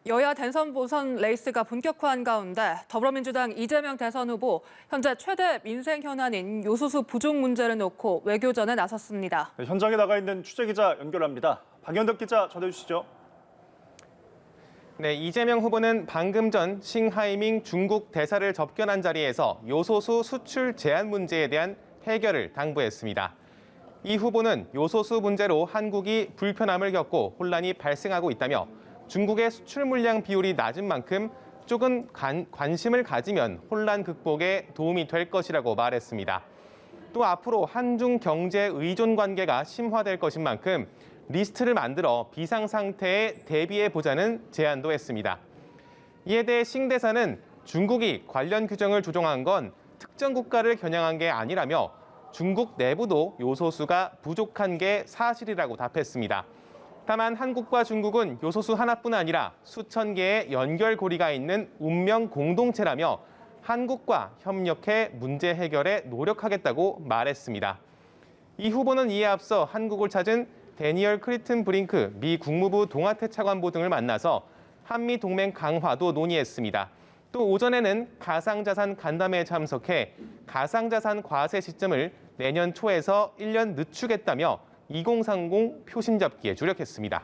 여야 대선 보선 레이스가 본격화한 가운데 더불어민주당 이재명 대선 후보 현재 최대 민생 현안인 요소수 부족 문제를 놓고 외교전에 나섰습니다. 네, 현장에 나가 있는 취재기자 연결합니다. 박연덕 기자 전해주시죠. 네, 이재명 후보는 방금 전 싱하이밍 중국 대사를 접견한 자리에서 요소수 수출 제한 문제에 대한 해결을 당부했습니다. 이 후보는 요소수 문제로 한국이 불편함을 겪고 혼란이 발생하고 있다며 중국의 수출 물량 비율이 낮은 만큼 조금 관심을 가지면 혼란 극복에 도움이 될 것이라고 말했습니다. 또 앞으로 한중 경제 의존 관계가 심화될 것인 만큼 리스트를 만들어 비상 상태에 대비해보자는 제안도 했습니다. 이에 대해 싱 대사는 중국이 관련 규정을 조정한 건 특정 국가를 겨냥한 게 아니라며 중국 내부도 요소수가 부족한 게 사실이라고 답했습니다. 다만 한국과 중국은 요소수 하나뿐 아니라 수천 개의 연결고리가 있는 운명 공동체라며 한국과 협력해 문제 해결에 노력하겠다고 말했습니다. 이 후보는 이에 앞서 한국을 찾은 데니얼 크리튼 브링크 미 국무부 동아태 차관보 등을 만나서 한미 동맹 강화도 논의했습니다. 또 오전에는 가상자산 간담회에 참석해 가상자산 과세 시점을 내년 초에서 1년 늦추겠다며 2030 표심 잡기에 주력했습니다.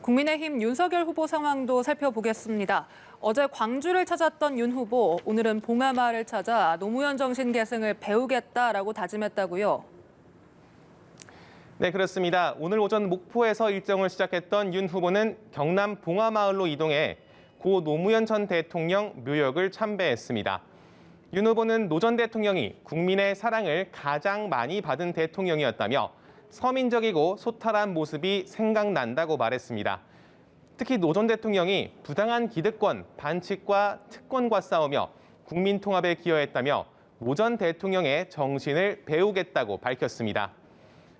국민의힘 윤석열 후보 상황도 살펴보겠습니다. 어제 광주를 찾았던 윤 후보, 오늘은 봉하마을을 찾아 노무현 정신 계승을 배우겠다라고 다짐했다고요. 네, 그렇습니다. 오늘 오전 목포에서 일정을 시작했던 윤 후보는 경남 봉하마을로 이동해 고 노무현 전 대통령 묘역을 참배했습니다. 윤 후보는 노 전 대통령이 국민의 사랑을 가장 많이 받은 대통령이었다며 서민적이고 소탈한 모습이 생각난다고 말했습니다. 특히 노 전 대통령이 부당한 기득권, 반칙과 특권과 싸우며 국민 통합에 기여했다며 노 전 대통령의 정신을 배우겠다고 밝혔습니다.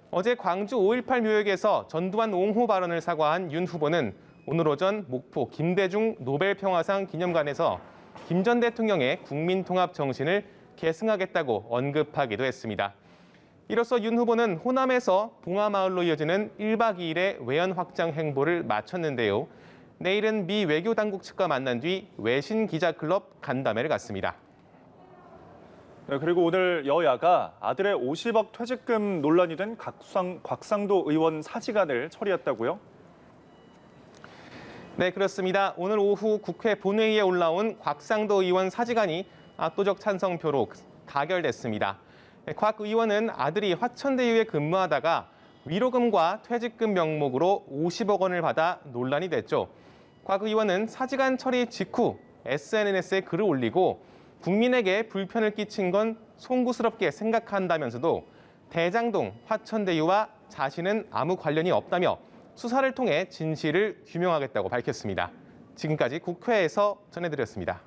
어제 광주 5.18 묘역에서 전두환 옹호 발언을 사과한 윤 후보는 오늘 오전 목포 김대중 노벨평화상 기념관에서 김 전 대통령의 국민통합 정신을 계승하겠다고 언급하기도 했습니다. 이로써 윤 후보는 호남에서 봉하마을로 이어지는 1박 2일의 외연 확장 행보를 마쳤는데요. 내일은 미 외교당국 측과 만난 뒤 외신 기자클럽 간담회를 갖습니다. 네, 그리고 오늘 여야가 아들의 50억 퇴직금 논란이 된 곽상도 의원 사직안을 처리했다고요? 네, 그렇습니다. 오늘 오후 국회 본회의에 올라온 곽상도 의원 사직안이 압도적 찬성표로 가결됐습니다. 곽 의원은 아들이 화천대유에 근무하다가 위로금과 퇴직금 명목으로 50억 원을 받아 논란이 됐죠. 곽 의원은 사직안 처리 직후 SNS에 글을 올리고 국민에게 불편을 끼친 건 송구스럽게 생각한다면서도 대장동 화천대유와 자신은 아무 관련이 없다며 수사를 통해 진실을 규명하겠다고 밝혔습니다. 지금까지 국회에서 전해드렸습니다.